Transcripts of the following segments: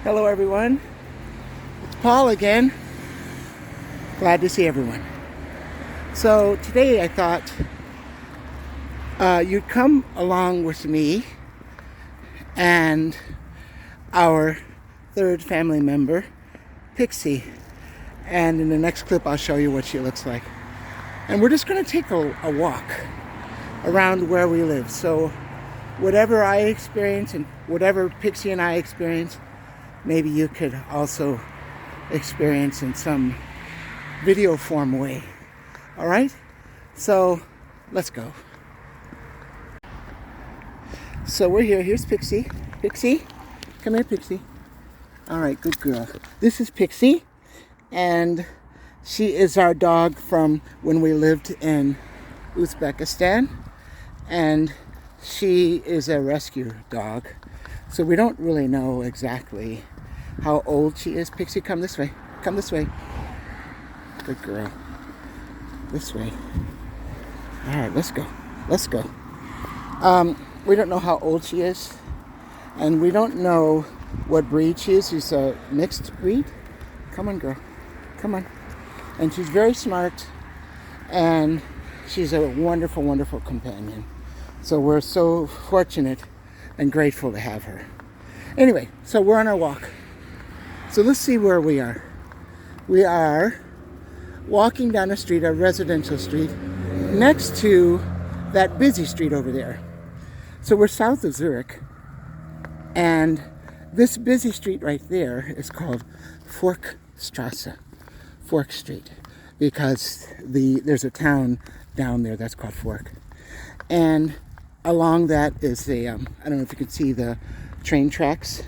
Hello everyone, it's Paul again. Glad to see everyone. So today I thought you'd come along with me and our third family member, Pixie. And in the next clip I'll show you what she looks like. And we're just going to take a walk around where we live. So whatever I experience and whatever Pixie and I experience, maybe you could also experience in some video form way. All right? So let's go. So we're here. Here's Pixie. Pixie, come here, Pixie. All right, good girl. This is Pixie, and she is our dog from when we lived in Uzbekistan, and she is a rescue dog. So we don't really know exactly how old she is. Pixie, come this way. Come this way. Good girl. This way. All right, let's go. Let's go. We don't know how old she is, and we don't know what breed she is. She's a mixed breed. Come on, girl. Come on. And she's very smart, and she's a wonderful, wonderful companion. So we're so fortunate and grateful to have her. Anyway, so we're on our walk. So let's see where we are. We are walking down a street, a residential street, next to that busy street over there. So we're south of Zurich, and this busy street right there is called Forkstrasse, Fork Street, because there's a town down there that's called Fork. And along that is I don't know if you can see the train tracks,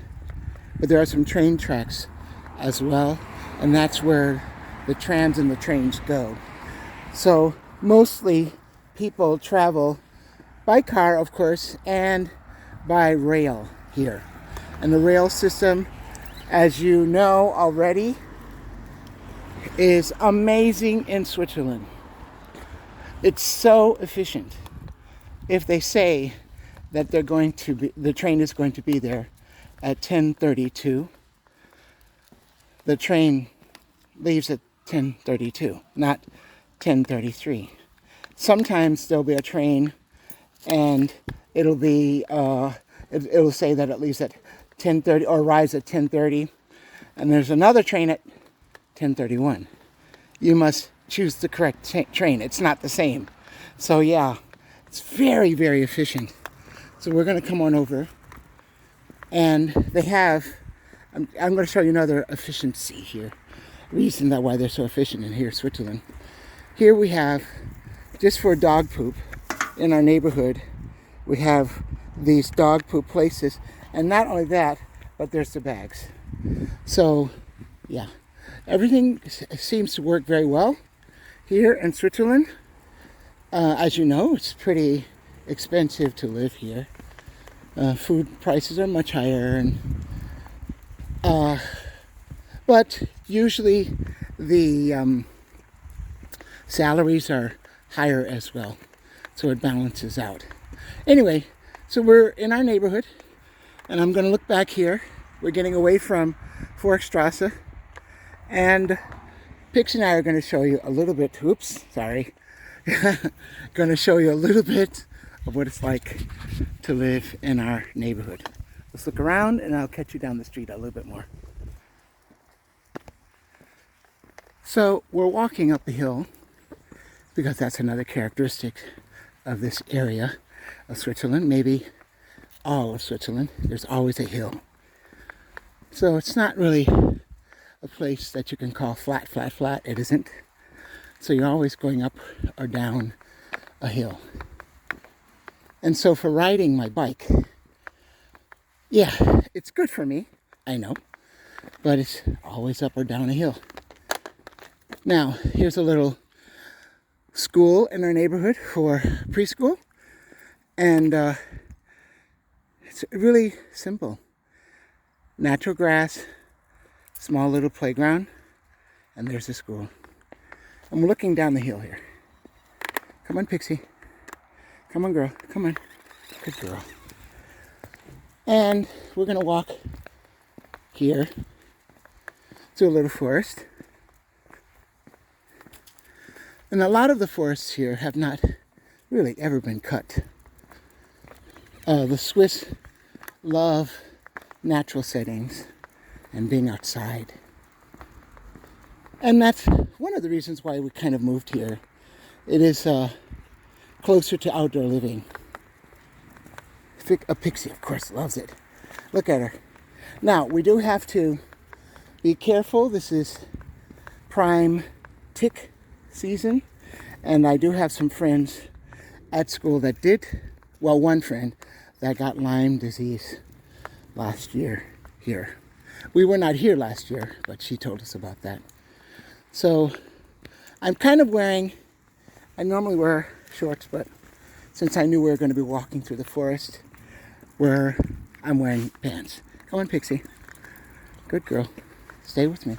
but there are some train tracks as well, and that's where the trams and the trains go. So mostly people travel by car, of course, and by rail here. And the rail system, as you know already, is amazing in Switzerland. It's so efficient. If they say that the train is going to be there at 10:32, the train leaves at 10:32, not 10:33. Sometimes there'll be a train and it'll say that it leaves at 10:30 or arrives at 10:30, and there's another train at 10:31. You must choose the correct train. It's not the same. So yeah, it's very, very efficient. So we're going to come on over, and they have, I'm going to show you another efficiency here. Reason that why they're so efficient in here, Switzerland. Here we have, just for dog poop in our neighborhood, we have these dog poop places, and not only that, but there's the bags. So yeah, everything seems to work very well here in Switzerland. As you know, it's pretty expensive to live here. Food prices are much higher, but usually the salaries are higher as well, so it balances out. Anyway, so we're in our neighborhood, and I'm going to look back here. We're getting away from Forkstrasse, and Pix and I are going to show you a little bit, going to show you a little bit of what it's like to live in our neighborhood. Let's look around, and I'll catch you down the street a little bit more. So we're walking up a hill, because that's another characteristic of this area of Switzerland, maybe all of Switzerland. There's always a hill. So it's not really a place that you can call flat, flat, flat. It isn't. So you're always going up or down a hill. And so for riding my bike, yeah, it's good for me, I know, but it's always up or down a hill. Now, here's a little school in our neighborhood for preschool, and it's really simple. Natural grass, small little playground, and there's the school. And we're looking down the hill here. Come on, Pixie. Come on, girl. Come on. Good girl. And we're going to walk here to a little forest. And a lot of the forests here have not really ever been cut. The Swiss love natural settings and being outside. And that's one of the reasons why we kind of moved here. It is closer to outdoor living. A Pixie, of course, loves it. Look at her. Now, we do have to be careful. This is prime tick season. And I do have some friends at school that did, well, one friend that got Lyme disease last year here. We were not here last year, but she told us about that. So I'm kind of wearing, I normally wear shorts, but since I knew we were going to be walking through the forest, I'm wearing pants. Come on, Pixie. Good girl. Stay with me.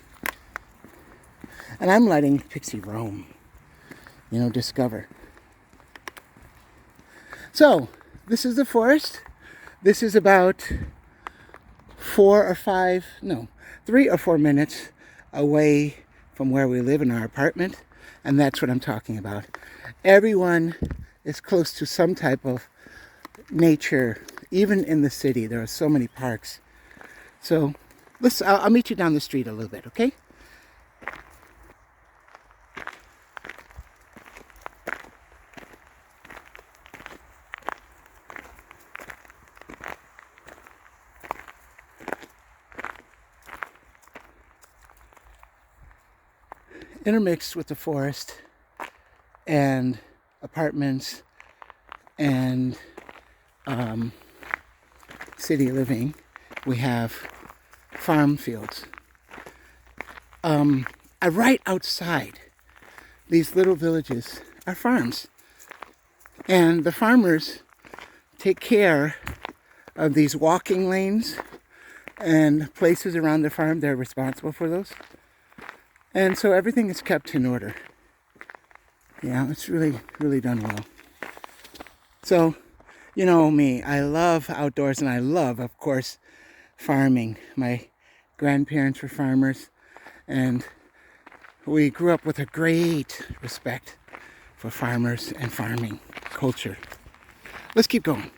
And I'm letting Pixie roam, discover. So, this is the forest. This is about 3 or 4 minutes away from where we live in our apartment. And that's what I'm talking about. Everyone is close to some type of nature. Even in the city, there are so many parks. So, I'll meet you down the street a little bit, okay? Intermixed with the forest and apartments and city living, we have farm fields. Right outside these little villages are farms. And the farmers take care of these walking lanes and places around the farm. They're responsible for those. And so everything is kept in order. Yeah, it's really, really done well. So, you know me, I love outdoors and I love, of course, farming. My grandparents were farmers and we grew up with a great respect for farmers and farming culture. Let's keep going.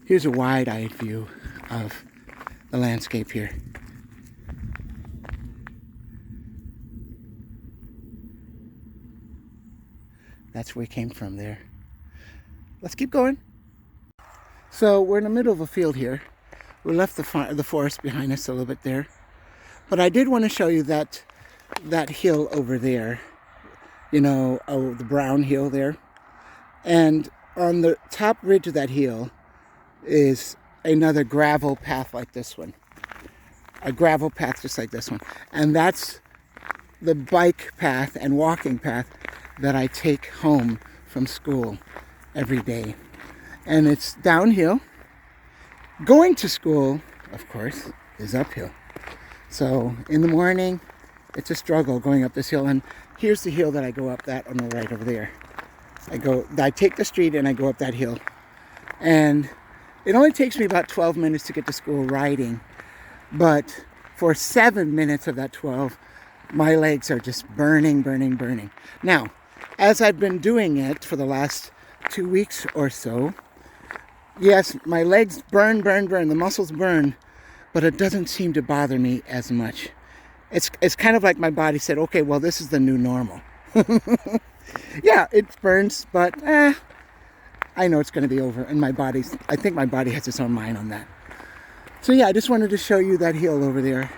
Here's a wide-eyed view of the landscape here. That's where we came from there. Let's keep going. So we're in the middle of a field here. We left the forest behind us a little bit there. But I did want to show you that hill over there. The brown hill there. And on the top ridge of that hill is another gravel path like this one. A gravel path just like this one. And that's the bike path and walking path that I take home from school every day. And it's downhill. Going to school, of course, is uphill. So in the morning, it's a struggle going up this hill. And here's the hill that I go up, that on the right over there. I take the street and I go up that hill. And it only takes me about 12 minutes to get to school riding. But for 7 minutes of that 12, my legs are just burning, burning, burning. Now, as I've been doing it for the last 2 weeks or so, yes, my legs burn, the muscles burn, but it doesn't seem to bother me as much. It's kind of like my body said, okay, well, this is the new normal. Yeah, it burns, but I know it's going to be over, and I think my body has its own mind on that. So yeah, I just wanted to show you that hill over there.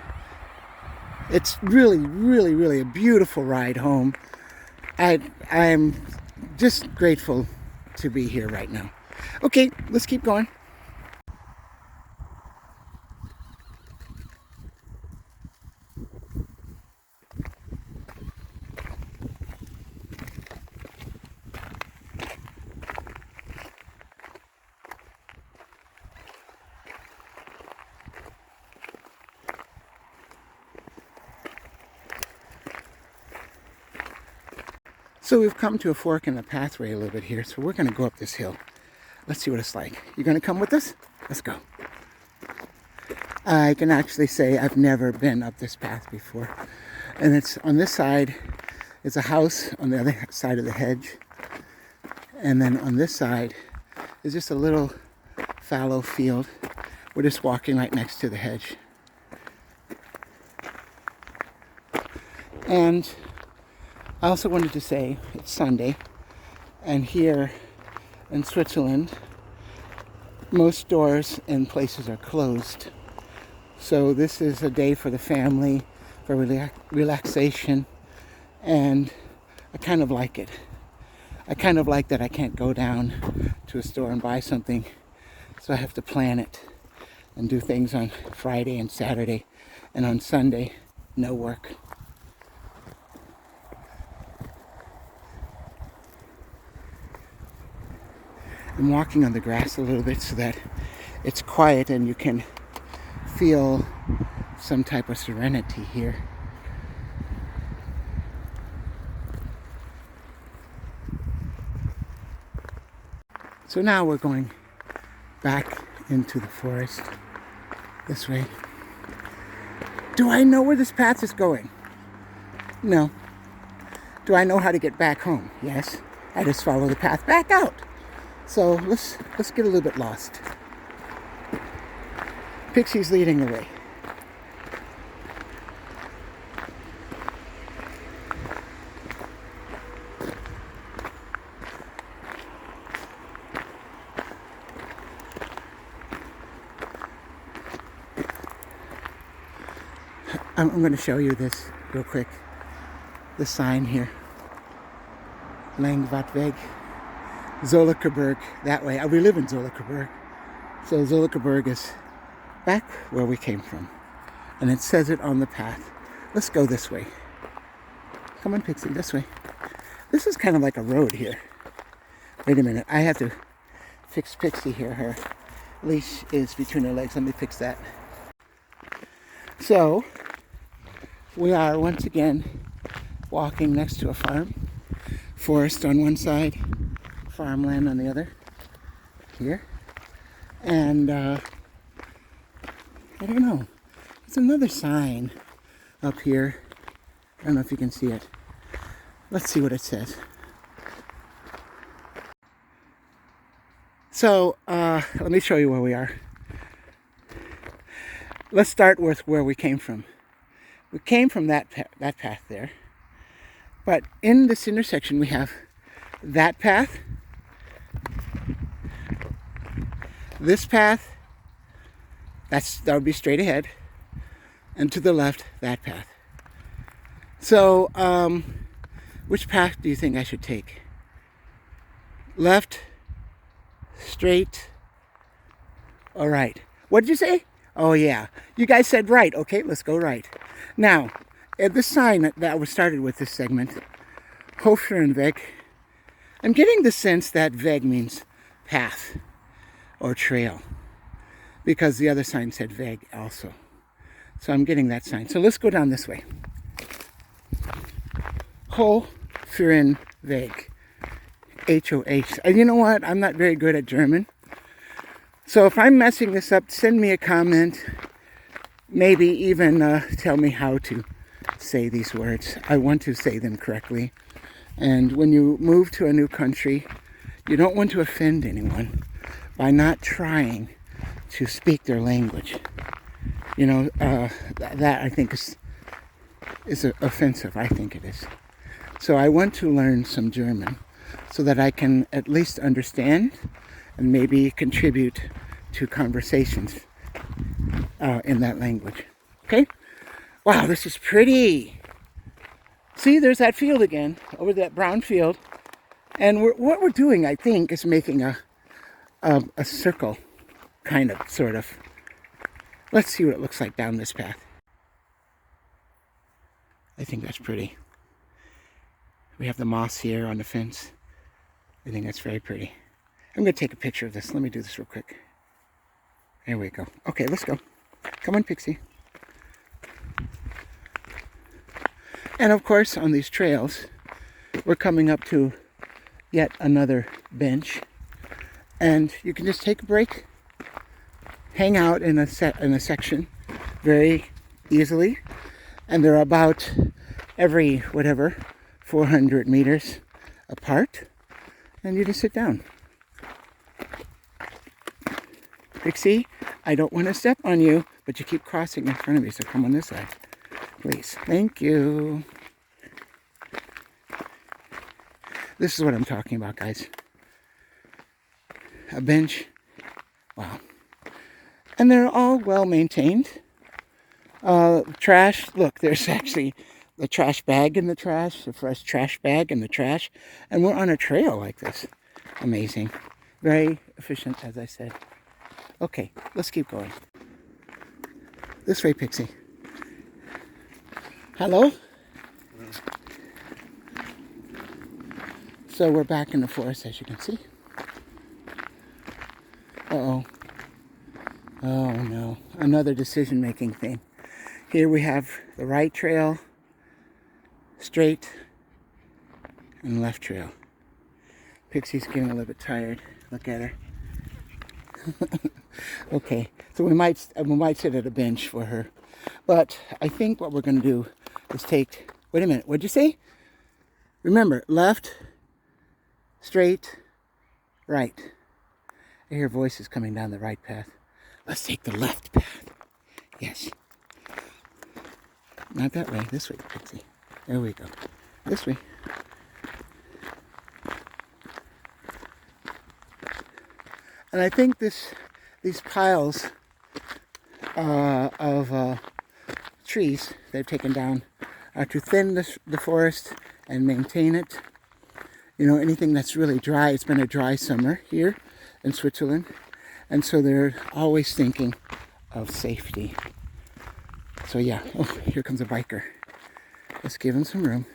It's really, really, really a beautiful ride home. I'm just grateful to be here right now. Okay, let's keep going. So we've come to a fork in the pathway a little bit here, so we're going to go up this hill. Let's see what it's like. You going to come with us? Let's go. I can actually say I've never been up this path before. And it's on this side is a house on the other side of the hedge. And then on this side is just a little fallow field. We're just walking right next to the hedge. And I also wanted to say it's Sunday, and here in Switzerland, most stores and places are closed. So this is a day for the family, for relaxation, and I kind of like it. I kind of like that I can't go down to a store and buy something, so I have to plan it and do things on Friday and Saturday, and on Sunday, no work. I'm walking on the grass a little bit so that it's quiet and you can feel some type of serenity here. So now we're going back into the forest this way. Do I know where this path is going? No. Do I know how to get back home? Yes. I just follow the path back out. So let's get a little bit lost. Pixie's leading the way. I'm going to show you this real quick. The sign here. Langvaartweg. Zollikerberg, that way. We live in Zollikerberg. So Zollikerberg is back where we came from. And it says it on the path. Let's go this way. Come on, Pixie, this way. This is kind of like a road here. Wait a minute, I have to fix Pixie here. Her leash is between her legs. Let me fix that. So, we are once again walking next to a farm. Forest on one side, farmland on the other, here. And I don't know, it's another sign up here. I don't know if you can see it. Let's see what it says. So let me show you where we are. Let's start with where we came from. We came from that path there, but in this intersection we have that path, this path, that would be straight ahead, and to the left, that path. So, which path do you think I should take? Left, straight, or right? What did you say? Oh yeah, you guys said right. Okay, let's go right. Now, at the sign that was started with this segment, Hofschönweg, I'm getting the sense that Weg means path or trail, because the other sign said Weg also. So I'm getting that sign. So let's go down this way. Hofschönweg. H-O-H. And you know what? I'm not very good at German. So if I'm messing this up, send me a comment. Maybe even tell me how to say these words. I want to say them correctly. And when you move to a new country, you don't want to offend anyone by not trying to speak their language. You know, that I think is offensive. I think it is. So I want to learn some German so that I can at least understand and maybe contribute to conversations in that language. Okay? Wow, this is pretty. See, there's that field again, over that brown field. And what we're doing, I think, is making a circle, kind of, sort of. Let's see what it looks like down this path. I think that's pretty. We have the moss here on the fence. I think that's very pretty. I'm going to take a picture of this. Let me do this real quick. There we go. Okay, let's go. Come on, Pixie. And of course, on these trails, we're coming up to yet another bench. And you can just take a break, hang out in a section very easily, and they're about every whatever 400 meters apart, and you just sit down. Pixie, I don't want to step on you, but you keep crossing in front of me, so come on this side, please. Thank you. This is what I'm talking about, guys. A bench. Wow. And they're all well maintained. Trash. Look, there's actually the trash bag in the trash, the fresh trash bag in the trash. And we're on a trail like this. Amazing. Very efficient, as I said. Okay, let's keep going. This way, Pixie. Hello? So we're back in the forest, as you can see. Uh-oh. Oh, no. Another decision-making thing. Here we have the right trail, straight, and left trail. Pixie's getting a little bit tired. Look at her. Okay, so we might sit at a bench for her. But I think what we're going to do is take... Wait a minute. What'd you say? Remember, left, straight, right. I hear voices coming down the right path. Let's take the left path. Yes. Not that way. This way, Pixie. There we go. This way. And I think these piles of trees they've taken down are to thin the forest and maintain it. You know, anything that's really dry. It's been a dry summer here in Switzerland. And so they're always thinking of safety. So yeah, oh, here comes a biker. Let's give him some room.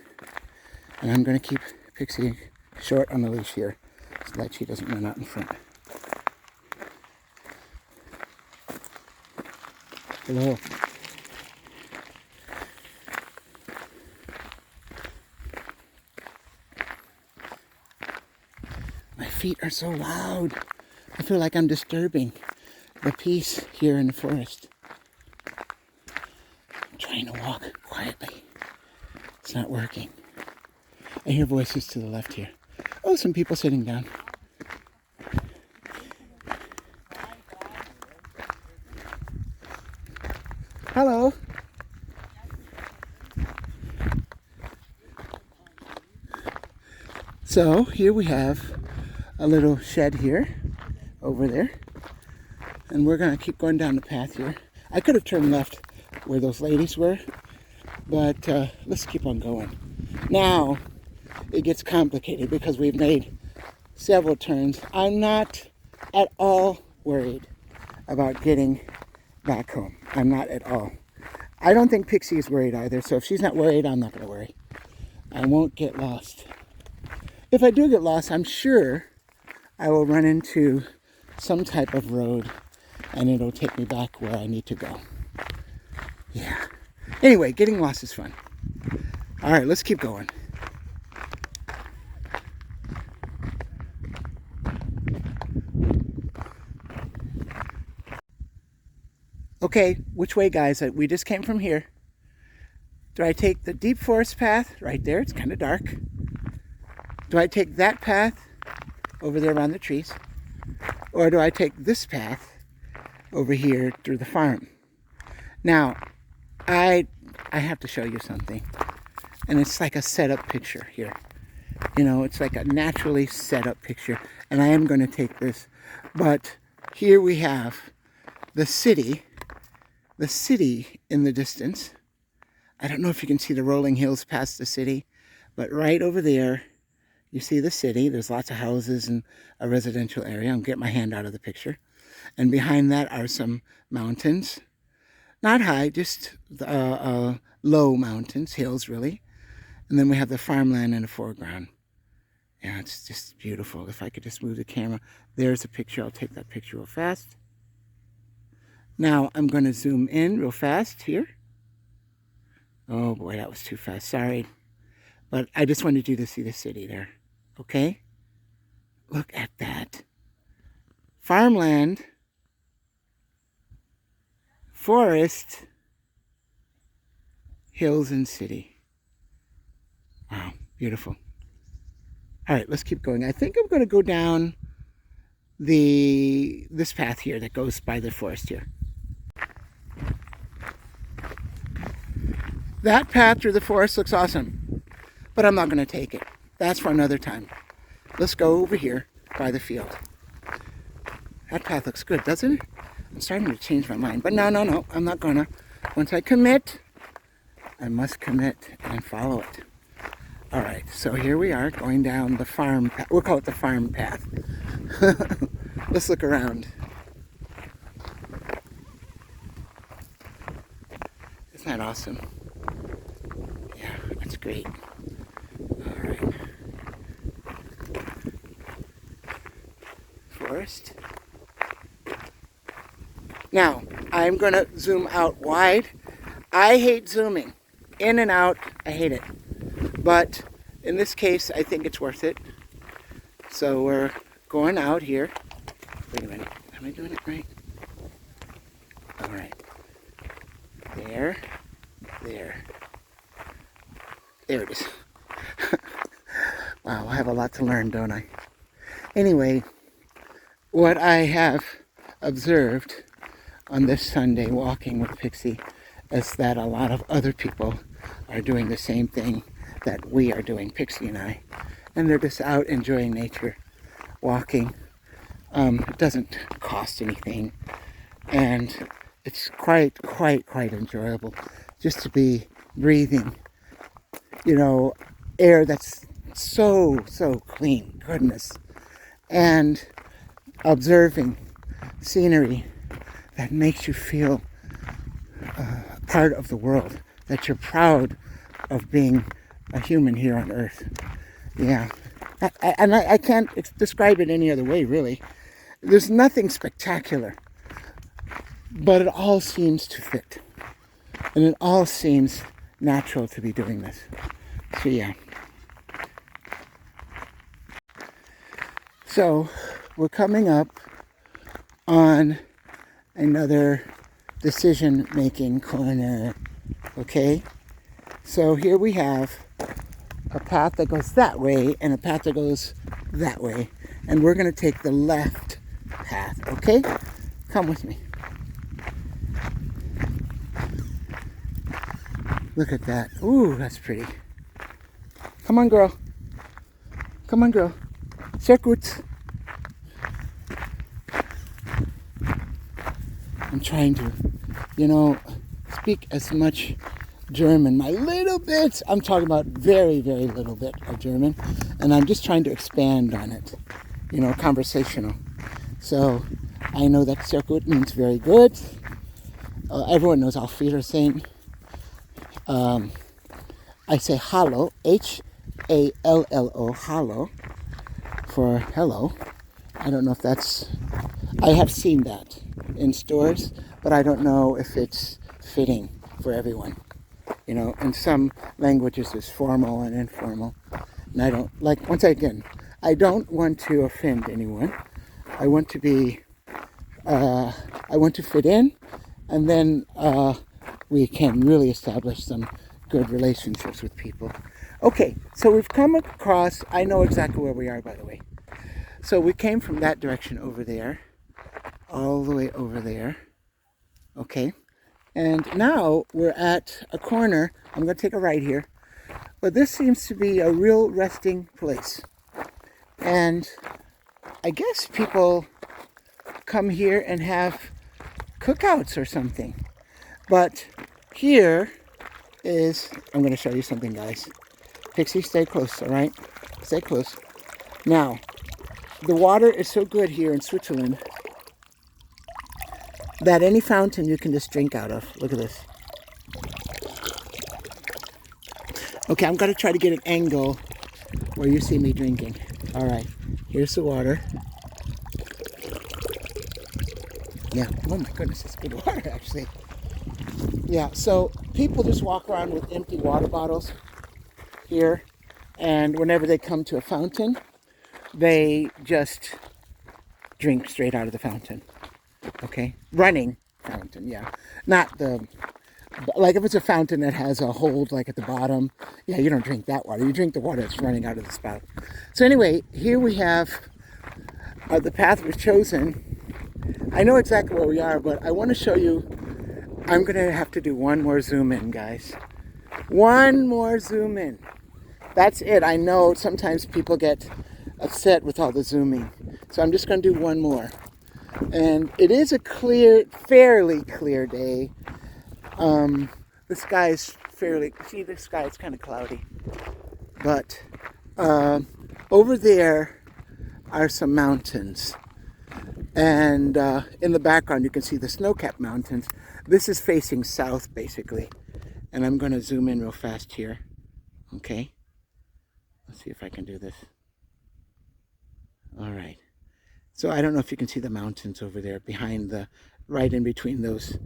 And I'm going to keep Pixie short on the leash here so that she doesn't run out in front. Hello. My feet are so loud. I feel like I'm disturbing the peace here in the forest. I'm trying to walk quietly. It's not working. I hear voices to the left here. Oh, some people sitting down. Hello. So here we have a little shed here, over there. And we're going to keep going down the path here. I could have turned left where those ladies were, but let's keep on going. Now it gets complicated because we've made several turns. I'm not at all worried about getting back home. I'm not at all. I don't think Pixie is worried either, so if she's not worried, I'm not going to worry. I won't get lost. If I do get lost, I'm sure I will run into some type of road and it'll take me back where I need to go. Yeah. Anyway, getting lost is fun. All right, let's keep going. Okay, which way, guys? We just came from here. Do I take the deep forest path right there? It's kind of dark. Do I take that path over there around the trees? Or do I take this path over here through the farm? Now, I have to show you something. And it's like a setup picture here. You know, it's like a naturally set up picture. And I am going to take this. But here we have the city in the distance. I don't know if you can see the rolling hills past the city, but right over there, you see the city. There's lots of houses and a residential area. I'll get my hand out of the picture. And behind that are some mountains. Not high, just low mountains, hills really. And then we have the farmland in the foreground. Yeah, it's just beautiful. If I could just move the camera. There's a picture. I'll take that picture real fast. Now I'm going to zoom in real fast here. Oh boy, that was too fast. Sorry. But I just wanted you to see the city there. Okay? Look at that. Farmland. forest, hills, and city. Wow, beautiful. All right, let's keep going. I think I'm going to go down this path here that goes by the forest here. That path through the forest looks awesome, but I'm not going to take it. That's for another time. Let's go over here by the field. That path looks good, doesn't it? I'm starting to change my mind, but no, I'm not gonna. Once I commit, I must commit and follow it. All right, so here we are going down the farm path. We'll call it the farm path. Let's look around. Isn't that awesome? Yeah, that's great. All right. Forest. Now, I'm going to zoom out wide. I hate zooming. In and out, I hate it. But in this case, I think it's worth it. So we're going out here. Wait a minute. Am I doing it right? All right. There. There. There it is. Wow, I have a lot to learn, don't I? Anyway, what I have observed on this Sunday walking with Pixie is that a lot of other people are doing the same thing that we are doing, Pixie and I. And they're just out enjoying nature, walking. It doesn't cost anything. And it's quite enjoyable just to be breathing, air that's so clean, goodness. And observing scenery that makes you feel part of the world, that you're proud of being a human here on Earth. Yeah. I can't describe it any other way, really. There's nothing spectacular, but it all seems to fit. And it all seems natural to be doing this. So, yeah. So, we're coming up on another decision-making corner, okay? So here we have a path that goes that way and a path that goes that way. And we're going to take the left path, okay? Come with me. Look at that. Ooh, that's pretty. Come on, girl. Come on, girl. Circuits. I'm trying to, speak as much German. My little bit, I'm talking about very little bit of German. And I'm just trying to expand on it, conversational. So I know that Circuit means very good. Everyone knows Auf Wiedersehen. I say hallo, H-A-L-L-O, hallo, for hello. I don't know if I have seen that in stores, but I don't know if it's fitting for everyone. In some languages it's formal and informal. And I don't, once again, I don't want to offend anyone. I want to fit in, and then we can really establish some good relationships with people. Okay, so we've come across, I know exactly where we are, by the way. So we came from that direction over there, all the way over there, okay? And now we're at a corner. I'm going to take a right here. But this seems to be a real resting place. And I guess people come here and have cookouts or something. But here is, I'm going to show you something, guys. Pixie, stay close, all right? Stay close. Now, the water is so good here in Switzerland that any fountain you can just drink out of. Look at this. Okay, I'm going to try to get an angle where you see me drinking. All right, here's the water. Yeah, oh my goodness, it's good water, actually. Yeah, so people just walk around with empty water bottles here, and whenever they come to a fountain, they just drink straight out of the fountain. Okay, running fountain, yeah. Not the, like if it's a fountain that has a hold like at the bottom, yeah, you don't drink that water. You drink the water that's running out of the spout. So anyway, here we have the path was chosen. I know exactly where we are, but I want to show you. I'm going to have to do one more zoom in, guys. One more zoom in. That's it. I know sometimes people get upset with all the zooming. So I'm just going to do one more. And it is a clear, fairly clear day. The sky is fairly, see the sky, it's kind of cloudy. But over there are some mountains. And in the background you can see the snow-capped mountains. This is facing south basically. And I'm going to zoom in real fast here. Okay. Let's see if I can do this. All right. So I don't know if you can see the mountains over there behind the, right in between those,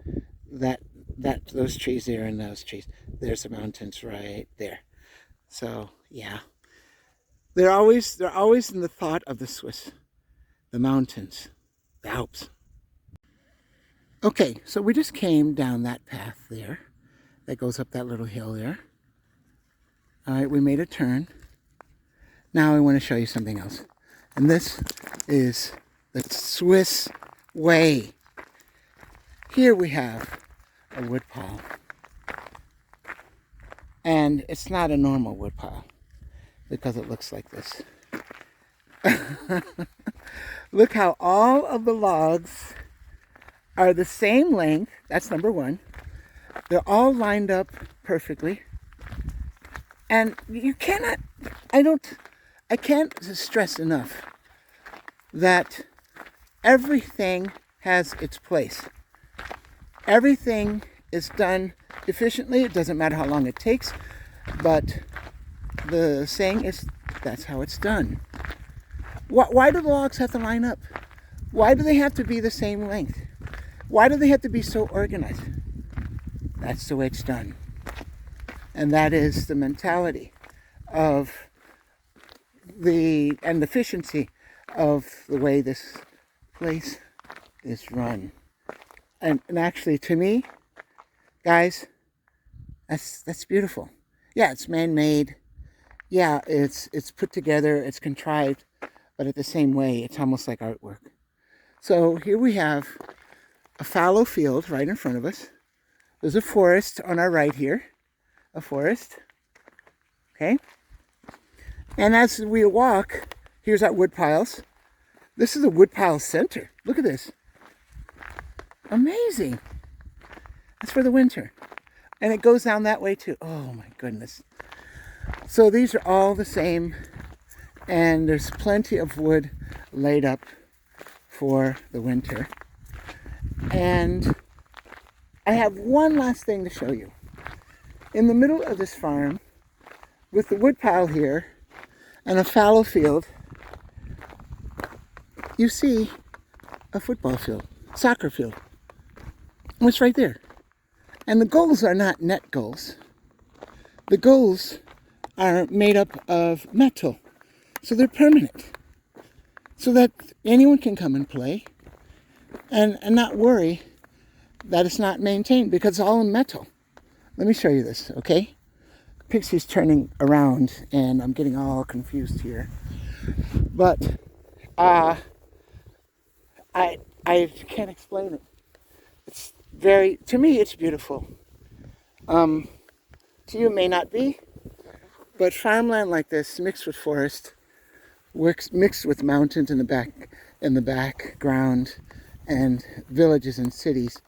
those trees there and those trees. There's the mountains right there. So yeah, they're always in the thought of the Swiss, the mountains, the Alps. Okay, so we just came down that path there that goes up that little hill there. All right, we made a turn. Now I want to show you something else. And this is the Swiss way. Here we have a wood pile. And it's not a normal wood pile because it looks like this. Look how all of the logs are the same length. That's number one. They're all lined up perfectly. And you cannot, I can't stress enough that everything has its place. Everything is done efficiently. It doesn't matter how long it takes, but the saying is that's how it's done. Why do the logs have to line up? Why do they have to be the same length? Why do they have to be so organized? That's the way it's done. And that is the mentality of the efficiency of the way this place is run. And actually, to me, guys, that's beautiful. Yeah, it's man-made. Yeah, it's put together, it's contrived, but at the same way, it's almost like artwork. So here we have a fallow field right in front of us. There's a forest on our right here. A forest. Okay? And as we walk, here's our wood piles. This is a wood pile center. Look at this. Amazing. That's for the winter. And it goes down that way too. Oh my goodness. So these are all the same. And there's plenty of wood laid up for the winter. And I have one last thing to show you. In the middle of this farm, with the wood pile here and a fallow field, you see a football field, soccer field. And it's right there. And the goals are not net goals. The goals are made up of metal. So they're permanent. So that anyone can come and play and not worry that it's not maintained because it's all in metal. Let me show you this, okay? Pixie's turning around and I'm getting all confused here. But I can't explain it. It's very, to me it's beautiful. To you it may not be, but farmland like this mixed with forest, mixed with mountains in the background and villages and cities,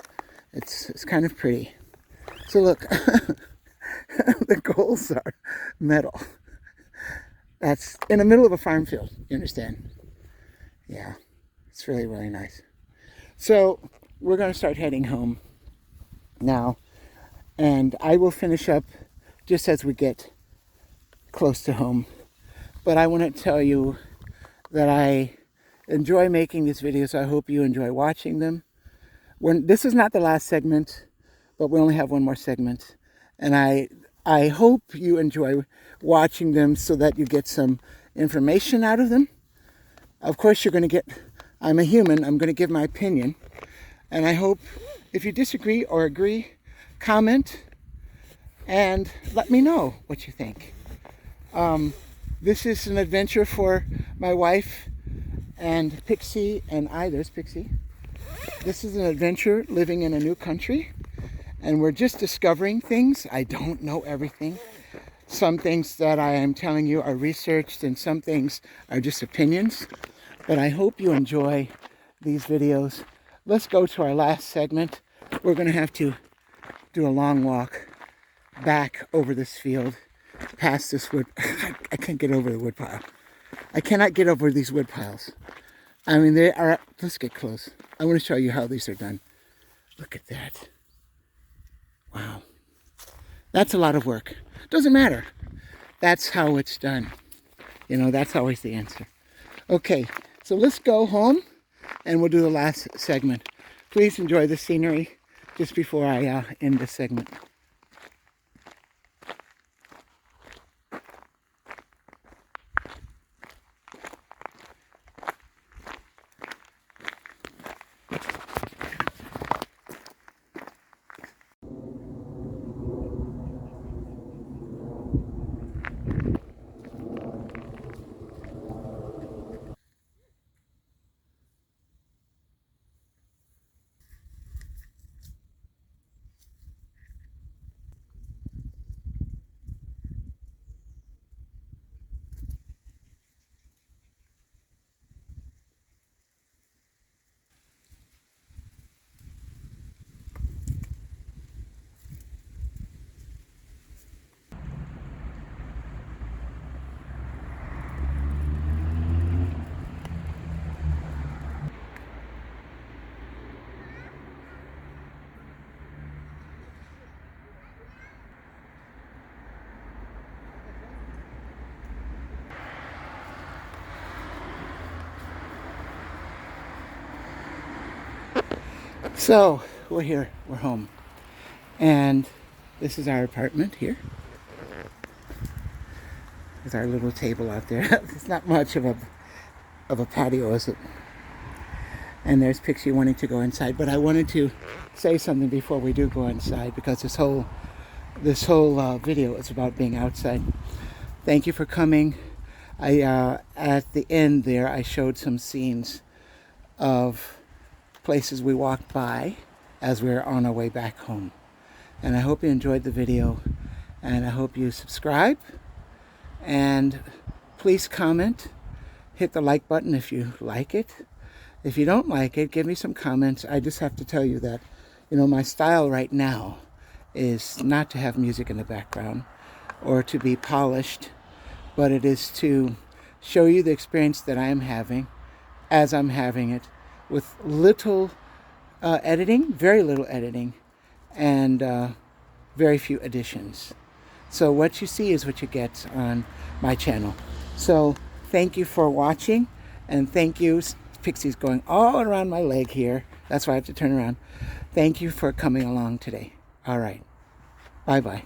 it's kind of pretty. So look, the goals are metal. That's in the middle of a farm field, you understand? Yeah, it's really, really nice. So we're going to start heading home now, and I will finish up just as we get close to home. But I want to tell you that I enjoy making these videos. I hope you enjoy watching them. This is not the last segment, but we only have one more segment. And I hope you enjoy watching them so that you get some information out of them. Of course, you're going to get, I'm a human, I'm going to give my opinion. And I hope If you disagree or agree, comment and let me know what you think. This is an adventure for my wife and Pixie and I. There's Pixie. This is an adventure living in a new country, and we're just discovering things. I don't know everything. Some things that I am telling you are researched, and some things are just opinions. But I hope you enjoy these videos. Let's go to our last segment. We're going to have to do a long walk back over this field, past this wood. I can't get over the wood pile. I cannot get over these wood piles. I mean, they are, let's get close. I want to show you how these are done. Look at that. Wow. That's a lot of work. Doesn't matter. That's how it's done. You know, that's always the answer. Okay, so let's go home and we'll do the last segment. Please enjoy the scenery just before I end this segment. So, we're here, we're home. And this is our apartment here. With our little table out there. It's not much of a patio, is it? And there's Pixie wanting to go inside. But I wanted to say something before we do go inside, because this whole video is about being outside. Thank you for coming. At the end there, I showed some scenes of places we walked by as we were on our way back home. And I hope you enjoyed the video, and I hope you subscribe, and please comment. Hit the like button if you like it. If you don't like it, give me some comments. I just have to tell you that, you know, my style right now is not to have music in the background or to be polished, but it is to show you the experience that I am having as I'm having it, with little editing, very little editing, and very few additions. So what you see is what you get on my channel. So thank you for watching, and thank you. Pixie's going all around my leg here. That's why I have to turn around. Thank you for coming along today. All right. Bye-bye.